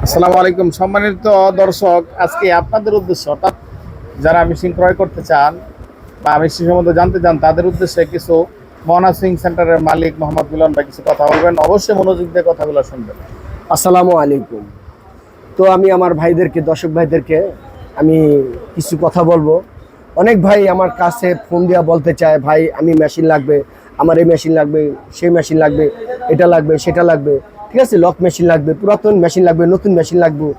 আসসালামু আলাইকুম সম্মানিত দর্শক, আজকে আপনাদের উদ্দেশ্যে অর্থাৎ যারা মেশিন ক্রয় করতে চান বা মেশিন সম্বন্ধে জানতে চান তাদের উদ্দেশ্যে কিছু মহানা সুইং সেন্টারের মালিক মোহাম্মদ মিলন ভাই কিছু কথা বলবেন। অবশ্যই মনোযোগ দিয়ে কথাগুলো শুনবেন। আসসালামু আলাইকুম। তো আমি আমার ভাইদেরকে, দর্শক ভাইদেরকে আমি কিছু কথা বলবো। অনেক ভাই আমার কাছে ফোন দিয়া বলতে চায়, ভাই আমি মেশিন লাগবে, আমার এই মেশিন লাগবে, সেই মেশিন লাগবে, এটা লাগবে, সেটা লাগবে, ঠিক আছে, লক মেশিন লাগবে, পুরাতন মেশিন লাগবে, নতুন মেশিন লাগবে।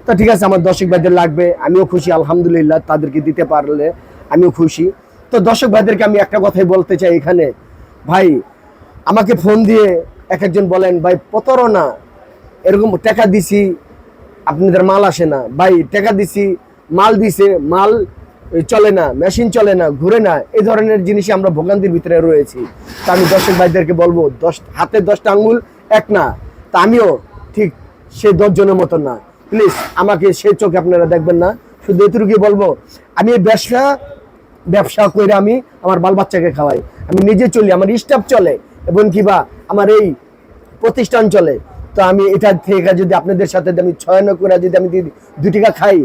তো ঠিক আছে, আমার দর্শক ভাইদের লাগবে, আমিও খুশি, আলহামদুলিল্লাহ, তাদেরকে দিতে পারলে আমিও খুশি। তো দর্শক ভাইদেরকে আমি একটা কথাই বলতে চাই এখানে, ভাই আমাকে ফোন দিয়ে এক একজন বলেন, ভাই প্রতারণা, এরকম টাকা দিছি আপনাদের মাল আসে না, ভাই টাকা দিছি মাল দিছে, মাল চলে না, মেশিন চলে না, ঘুরে না, এই ধরনের জিনিসই আমরা ভোগান্তির ভিতরে রয়েছি। তা আমি দর্শক ভাইদেরকে বলবো, হাতের 10টা আঙ্গুল এক না, তা আমিও ঠিক সেই 10 জনের মতো না। প্লিজ আমাকে সেই চোখে আপনারা দেখবেন না। শুধু এটুকুই বলবো, আমি ব্যবসা করে আমি আমার বাল বাচ্চাকে খাওয়াই, আমি নিজে চলি, আমার স্টাফ চলে, এবং কিবা আমার এই প্রতিষ্ঠান চলে। তো আমি এটা থেকে যদি আপনাদের সাথে আমি 6 করে যদি আমি 2 টাকা খাই,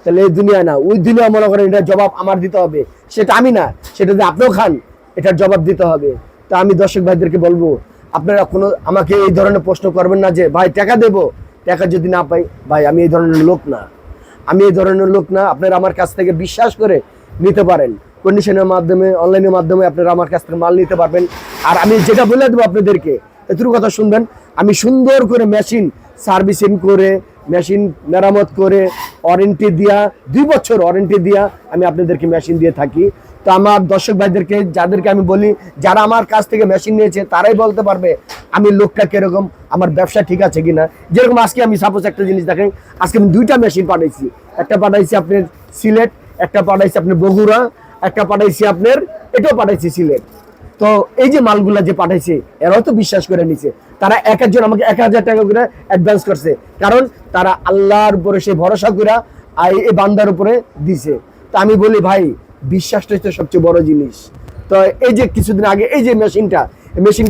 তাহলে এই দুনিয়া না, ওই দুনিয়া মনে করেন এটার জবাব আমার দিতে হবে। সেটা আমি না, সেটা যদি আপনিও খান, এটার জবাব দিতে হবে। তা আমি দর্শক ভাইদেরকে বলবো, আপনারা কোনো আমাকে এই ধরনের প্রশ্ন করবেন না যে ভাই টাকা দেবো, টাকা যদি না পাই, ভাই আমি এই ধরনের লোক না, আমি এই ধরনের লোক না। আপনারা আমার কাছ থেকে বিশ্বাস করে নিতে পারেন, কন্ডিশনের মাধ্যমে, অনলাইনের মাধ্যমে আপনারা আমার কাছ থেকে মাল নিতে পারবেন। আর আমি যেটা বলে দেবো আপনাদেরকে, এটুকু কথা শুনবেন, আমি সুন্দর করে মেশিন সার্ভিসিং করে, মেশিন মেরামত করে, ওয়ারেন্টি দিয়া, 2 বছর ওয়ারেন্টি দিয়া আমি আপনাদেরকে মেশিন দিয়ে থাকি। তো আমার দর্শক ভাইদেরকে, যাদেরকে আমি বলি, যারা আমার কাছ থেকে মেশিন নিয়েছে তারাই বলতে পারবে আমি লোকটা কিরকম, আমার ব্যবসা ঠিক আছে কিনা। যেরকম আজকে আমি সাপোজ একটা জিনিস দেখেন, আজকে আমি 2টা মেশিন পাঠাইছি, একটা পাঠাইছি আপনার সিলেট, একটা পাঠাইছি আপনার বগুড়া, একটা পাঠাইছি আপনার, এটাও পাঠাইছি সিলেট। তো এই যে মালগুলা যে পাঠাইছে, এরাও তো বিশ্বাস করে নিছে, তারা এক একজন আমাকে 1000 টাকা করে অ্যাডভান্স করছে, কারণ তারা আল্লাহর উপরে সে ভরসা করে এই বান্দার উপরে দিছে। তো আমি বলি ভাই, বিশ্বাসটাই তো সবচেয়ে বড় জিনিস। তো এই যে কিছুদিন আগে এই যে মেশিনটা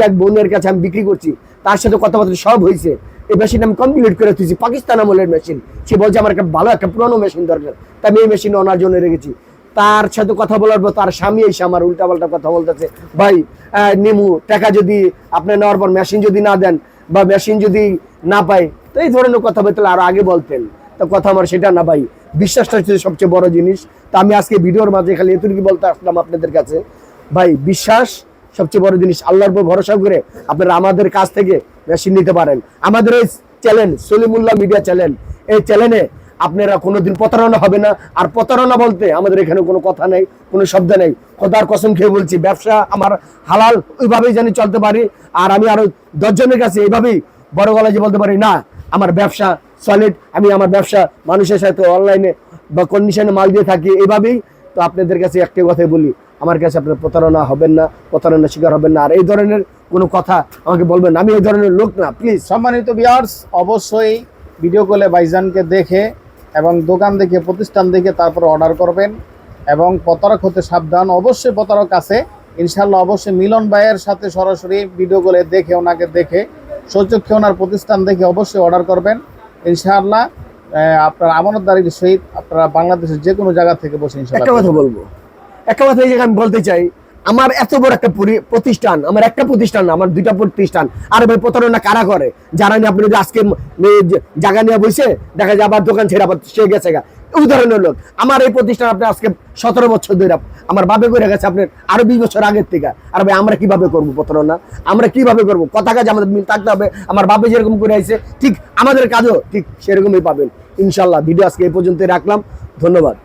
এক বোনের কাছে আমি বিক্রি করছি, তার সাথে কথাবার্তা সব হয়েছে, এই মেশিন আমি কমপ্লিট করে তুলছি, পাকিস্তান আমলের মেশিন। সে বলছে আমার একটা ভালো একটা পুরনো মেশিন দরকার, তা আমি এই মেশিন ওনার জন্য রেখেছি। তার সাথে কথা বলার পর তার স্বামী এসে আমার উল্টাপাল্টা কথা বলতেছে, ভাই নিমু টাকা যদি আপনি নেওয়ার পর মেশিন যদি না দেন বা মেশিন যদি না পাই, তো এই ধরনের কথা বলতে আরো আগে বলতেন। তো কথা আমার সেটা না ভাই, বিশ্বাসটা হচ্ছে সবচেয়ে বড় জিনিস। তা আমি আজকে ভিডিওর মাঝে খালি এতটুকু বলতে আসলাম আপনাদের কাছে, ভাই বিশ্বাস সবচেয়ে বড় জিনিস। আল্লাহর উপর ভরসা করে আপনারা আমাদের কাছ থেকে মেশিন নিতে পারেন। আমাদের এই চ্যানেল সলিমুল্লাহ মিডিয়া চ্যানেল, এই চ্যানেলে আপনারা কোনোদিন প্রতারণা হবে না। আর প্রতারণা বলতে আমাদের এখানে কোনো কথা নেই, কোনো শব্দ নেই। খোদার কসম খেয়ে বলছি, ব্যবসা আমার হালাল, ওইভাবেই জানি চলতে পারি। আর আমি আরো 10 জনের কাছে এইভাবেই বড় গলায় যে বলতে পারি, না আমার ব্যবসা সলিড, আমি আমার ব্যবসা মানুষের সাথে অনলাইনে বা কন্ডিশনে মাল দিয়ে থাকি, এইভাবেই। তো আপনাদের কাছে একটা কথাই বলি, আমার কাছে আপনার প্রতারণা হবেন না, প্রতারণার শিকার হবেন না। আর এই ধরনের কোনো কথা আমাকে বলবেন না, আমি এই ধরনের লোক না। প্লিজ সম্মানিত ভিউয়ার্স, অবশ্যই ভিডিও কলে ভাইজানকে দেখে এবং দোকান দেখে, প্রতিষ্ঠান দেখে তারপর অর্ডার করবেন। এবং প্রতারক হতে সাবধান। অবশ্যই প্রতারক আছে, ইনশাল্লাহ অবশ্যই মিলন ভাইয়ের সাথে সরাসরি ভিডিও কলে দেখে, ওনাকে দেখে সচক্ষে ওনার প্রতিষ্ঠান দেখে অবশ্যই অর্ডার করবেন। ইনশাআল্লাহ আপনার আমানতদারির সহিত আপনারা বাংলাদেশের যে কোনো জায়গা থেকে বসে ইনশাআল্লাহ। একটা কথা বলবো, একটা কথা এই জায়গায় আমি বলতে চাই, আমার এত বড় একটা প্রতিষ্ঠান, আমার একটা প্রতিষ্ঠান না, আমার 2টা প্রতিষ্ঠান। আর ভাই প্রতারণা কারা করে? যারা নিয়ে আপনি আজকে জায়গা নিয়ে বসে দেখা যায় আবার দোকান ছেড়ে আবার সে গেছে গা, ওই ধরনের লোক। আমার এই প্রতিষ্ঠান আপনি আজকে 17 বছর ধরে আমার বাপে করে গেছে, আপনার আরো 20 বছর আগের থেকে। আর ভাই আমরা কিভাবে করবো প্রতারণা? আমরা কিভাবে করবো? কথা কাজ আমাদের মিল থাকতে হবে। আমার বাপে যেরকম করে আইছে, ঠিক আমাদের কাজও ঠিক সেরকমই পাবেন ইনশাল্লাহ। ভিডিও আজকে এই পর্যন্ত রাখলাম, ধন্যবাদ।